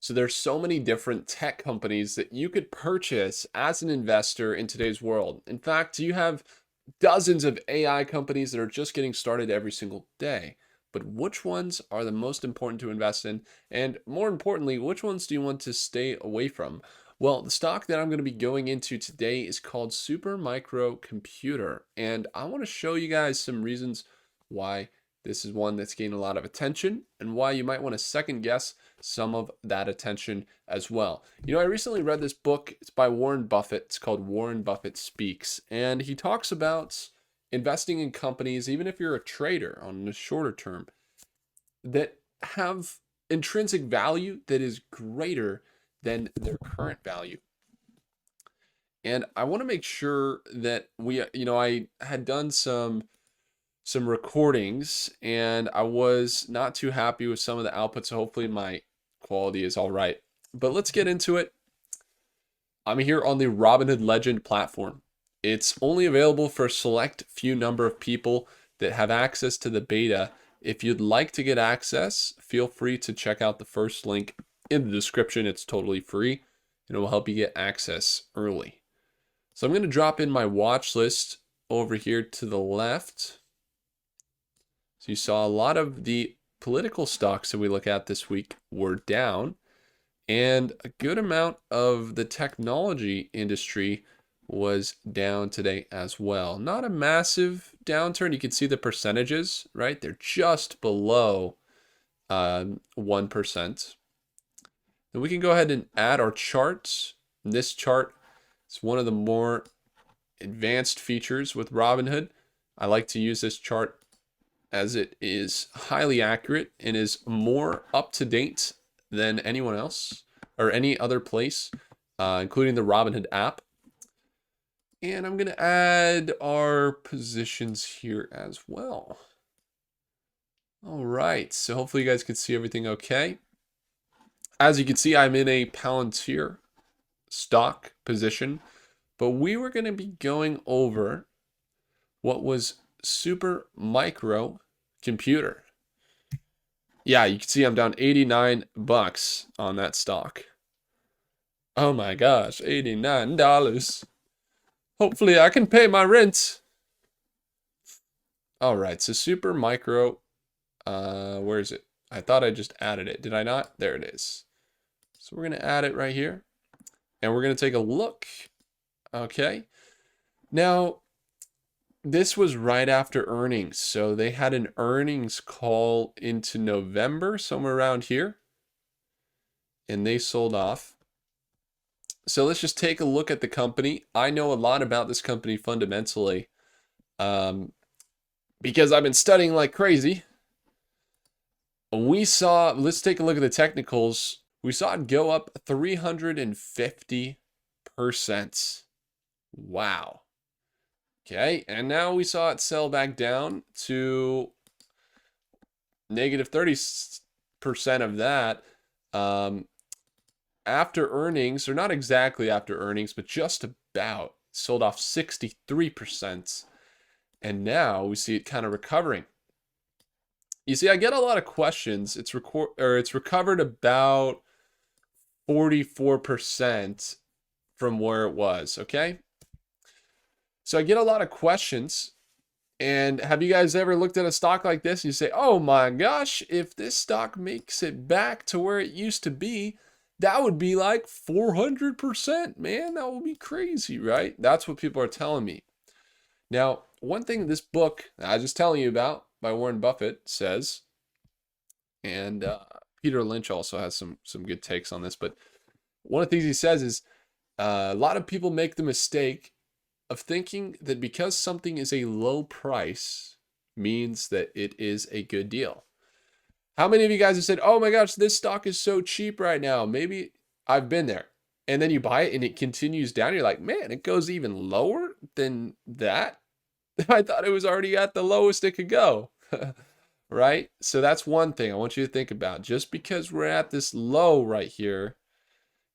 So there's so many different tech companies that you could purchase as an investor in today's world. In fact, you have dozens of AI companies that are just getting started every single day. But which ones are the most important to invest in? And more importantly, which ones do you want to stay away from? Well, the stock that I'm going to be going into today is called Super Micro Computer. And I want to show you guys some reasons why this is one that's gained a lot of attention and why you might want to second guess some of that attention as well. I recently read this book. It's by Warren Buffett. It's called Warren Buffett Speaks. And he talks about investing in companies, even if you're a trader on the shorter term, that have intrinsic value that is greater than their current value. And I want to make sure that I had done some recordings and I was not too happy with some of the output, so hopefully my quality is all right. But let's get into it. I'm here on the Robinhood Legend platform. It's only available for a select few number of people that have access to the beta. If you'd like to get access, feel free to check out the first link in the description. It's totally free and it will help you get access early. So I'm going to drop in my watch list over here to the left. So you saw a lot of the political stocks that we look at this week were down, and a good amount of the technology industry was down today as well. Not a massive downturn. You can see the percentages, right? They're just below 1%. Then we can go ahead and add our charts. This chart is one of the more advanced features with Robinhood. I like to use this chart as it is highly accurate and is more up to date than anyone else or any other place, including the Robinhood app. And I'm going to add our positions here as well. All right, so hopefully you guys can see everything okay. As you can see, I'm in a Palantir stock position, but we were going to be going over what was Super Micro Computer. Yeah, you can see I'm down $89 on that stock. Oh my gosh, $89. Hopefully I can pay my rent. All right, so Super Micro, where is it? I thought I just added it. Did I not? There it is. So we're going to add it right here. And we're going to take a look. Okay. Now, this was right after earnings. So they had an earnings call into November, somewhere around here. And they sold off. So let's just take a look at the company. I know a lot about this company fundamentally because I've been studying like crazy. Let's take a look at the technicals. We saw it go up 350%. Wow. Okay, and now we saw it sell back down to negative 30% of that. After earnings, or not exactly after earnings, but just about, sold off 63%. And now we see it kind of recovering. You see, I get a lot of questions. It's recovered about 44% from where it was, okay? So I get a lot of questions. And have you guys ever looked at a stock like this and you say, oh my gosh, if this stock makes it back to where it used to be, that would be like 400%, man. That would be crazy, right? That's what people are telling me. Now, one thing this book I was just telling you about by Warren Buffett says, and Peter Lynch also has some good takes on this, but one of the things he says is a lot of people make the mistake of thinking that because something is a low price means that it is a good deal. How many of you guys have said, oh my gosh, this stock is so cheap right now? Maybe I've been there. And then you buy it and it continues down. You're like, man, it goes even lower than that. I thought it was already at the lowest it could go. Right? So that's one thing I want you to think about. Just because we're at this low right here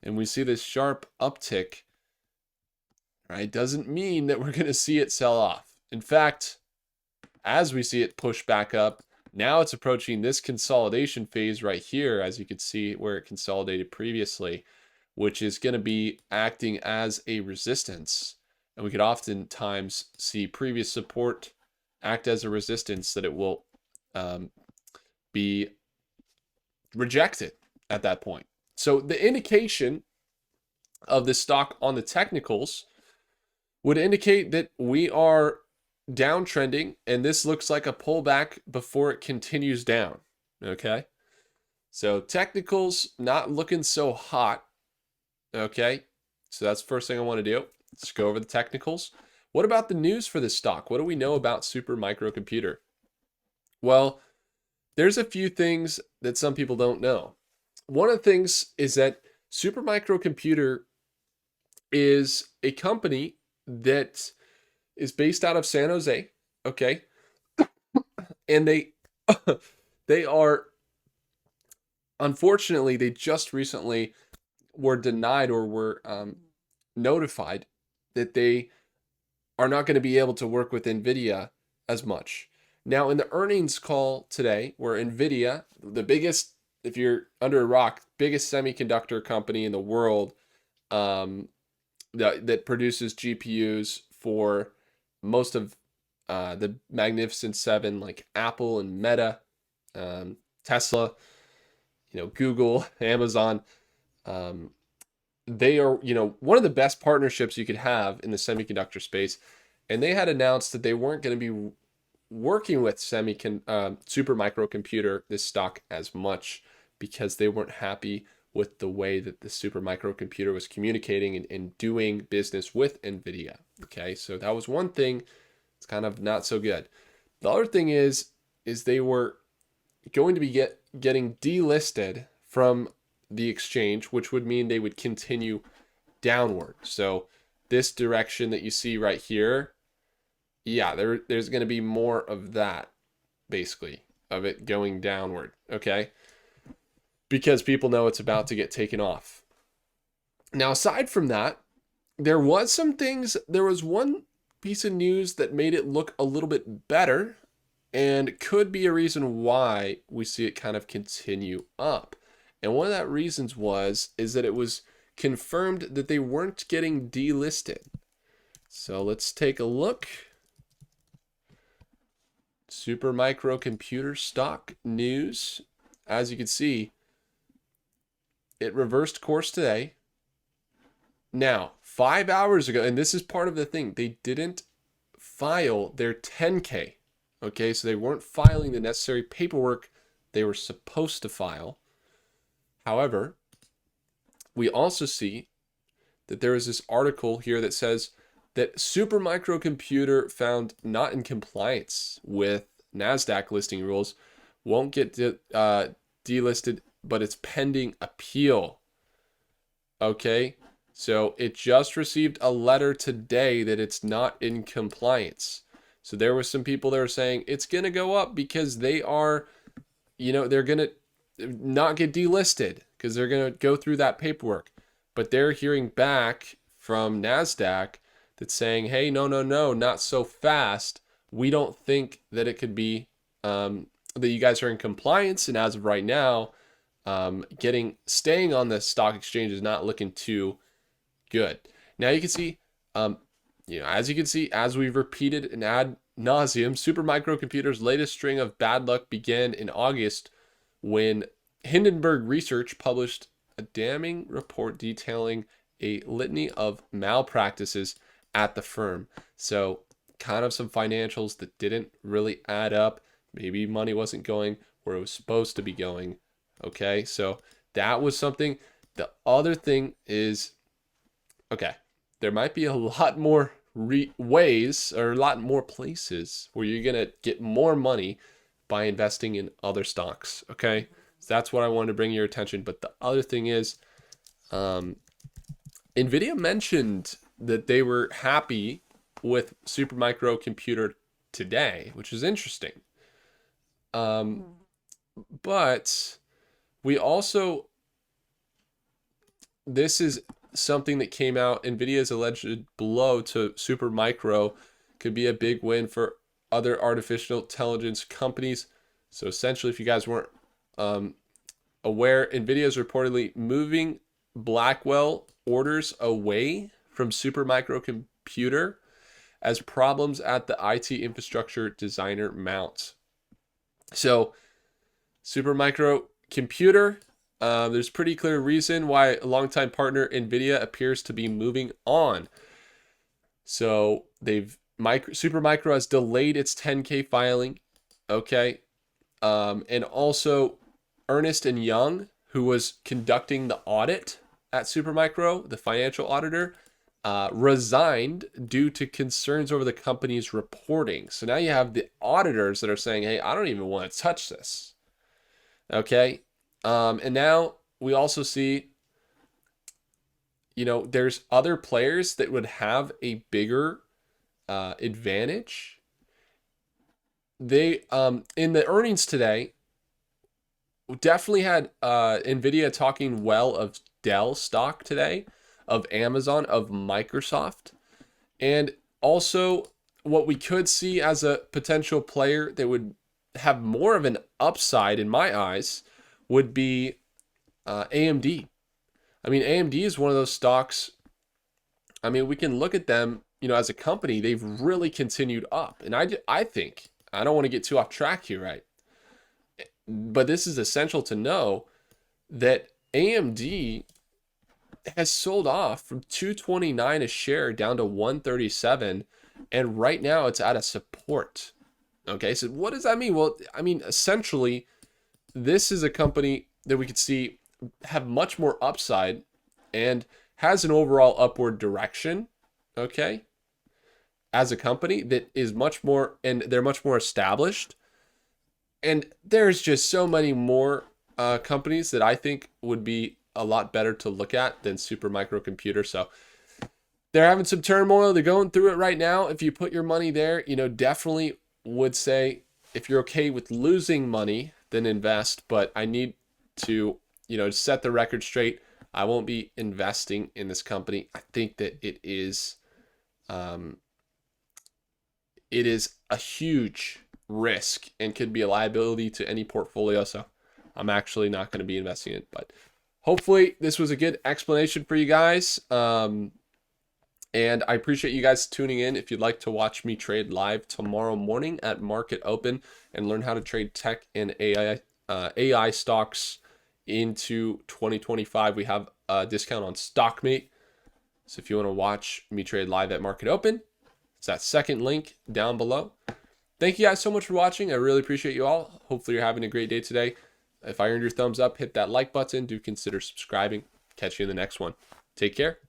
and we see this sharp uptick, right, doesn't mean that we're going to see it sell off. In fact, as we see it push back up, Now it's approaching this consolidation phase right here, as you can see where it consolidated previously, which is going to be acting as a resistance. And we could oftentimes see previous support act as a resistance that it will be rejected at that point. So the indication of this stock on the technicals would indicate that we are downtrending, and this looks like a pullback before it continues down. Okay, so technicals not looking so hot. Okay, so that's the first thing I want to do. Let's go over the technicals. What about the news for this stock? What do we know about Super Microcomputer? Well, there's a few things that some people don't know. One of the things is that Super Microcomputer is a company that is based out of San Jose, okay? And they are, unfortunately, they just recently were denied or were notified that they are not going to be able to work with Nvidia as much. Now, in the earnings call today, where Nvidia, the biggest, if you're under a rock, biggest semiconductor company in the world, that produces GPUs for most of the Magnificent Seven, like Apple and Meta, Tesla, Google, Amazon. They are, one of the best partnerships you could have in the semiconductor space. And they had announced that they weren't going to be working with Super Microcomputer, this stock, as much because they weren't happy with the way that the Super Microcomputer was communicating and doing business with Nvidia. Okay, so that was one thing. It's kind of not so good. The other thing is they were going to be getting delisted from the exchange, which would mean they would continue downward. So this direction that you see right here, yeah, there's going to be more of that, basically, of it going downward, okay? Because people know it's about to get taken off. Now, aside from that, there was one piece of news that made it look a little bit better and could be a reason why we see it kind of continue up. And one of that reasons is that it was confirmed that they weren't getting delisted. So let's take a look. Super Microcomputer stock news. As you can see, it reversed course today. Now, 5 hours ago, and this is part of the thing, they didn't file their 10K. Okay, so they weren't filing the necessary paperwork they were supposed to file. However, we also see that there is this article here that says that Super Microcomputer, found not in compliance with NASDAQ listing rules, won't get delisted, but it's pending appeal. Okay, so it just received a letter today that it's not in compliance. So there were some people that were saying it's going to go up because they are, they're going to not get delisted because they're going to go through that paperwork. But they're hearing back from NASDAQ that's saying, hey, no, not so fast. We don't think that it could be that you guys are in compliance. And as of right now, staying on the stock exchange is not looking too good. Now you can see, as we've repeated in ad nauseum, Super Microcomputer's latest string of bad luck began in August when Hindenburg Research published a damning report detailing a litany of malpractices at the firm. So kind of some financials that didn't really add up. Maybe money wasn't going where it was supposed to be going. Okay, so that was something. The other thing is, okay, there might be a lot more ways or a lot more places where you're going to get more money by investing in other stocks. Okay, so that's what I wanted to bring your attention. But the other thing is, Nvidia mentioned that they were happy with Super Microcomputer today, which is interesting. But we also, this is something that came out. Nvidia's alleged blow to Supermicro could be a big win for other artificial intelligence companies So essentially, if you guys weren't aware, Nvidia is reportedly moving Blackwell orders away from Supermicro Computer as problems at the IT infrastructure designer mount. So Supermicro Computer, there's pretty clear reason why longtime partner Nvidia appears to be moving on. So Supermicro has delayed its 10K filing, okay, and also Ernst and Young, who was conducting the audit at Supermicro, the financial auditor, resigned due to concerns over the company's reporting. So now you have the auditors that are saying, hey, I don't even want to touch this. Okay. And now we also see, there's other players that would have a bigger advantage. They, in the earnings today, definitely had Nvidia talking well of Dell stock today, of Amazon, of Microsoft, and also what we could see as a potential player that would have more of an upside in my eyes would be AMD. I mean, AMD is one of those stocks. I mean, we can look at them, as a company, they've really continued up. And I think, I don't want to get too off track here, right? But this is essential to know that AMD has sold off from 229 a share down to 137, and right now it's at a support. Okay, so what does that mean? Well, I mean, essentially, this is a company that we could see have much more upside and has an overall upward direction, okay, as a company that is much more, and they're much more established. And there's just so many more companies that I think would be a lot better to look at than Supermicro Computer. So they're having some turmoil. They're going through it right now. If you put your money there, definitely would say if you're okay with losing money, then invest. But I need to, set the record straight. I won't be investing in this company. I think that it is a huge risk and could be a liability to any portfolio. So I'm actually not going to be investing in it. But hopefully this was a good explanation for you guys. And I appreciate you guys tuning in. If you'd like to watch me trade live tomorrow morning at market open and learn how to trade tech and AI stocks into 2025, we have a discount on StockMate. So if you want to watch me trade live at market open, it's that second link down below. Thank you guys so much for watching. I really appreciate you all. Hopefully you're having a great day today. If I earned your thumbs up, hit that like button. Do consider subscribing. Catch you in the next one. Take care.